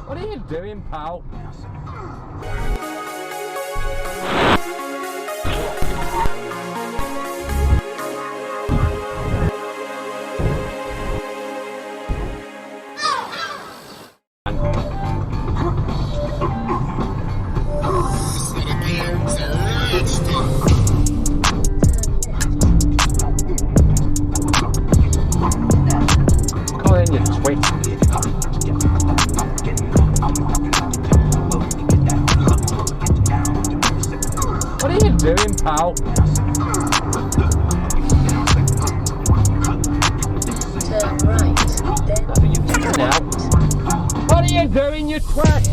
What are you doing, pal? Come on in, you twit. What are you doing, pal? Turn right, then Now. What are you doing, you twat?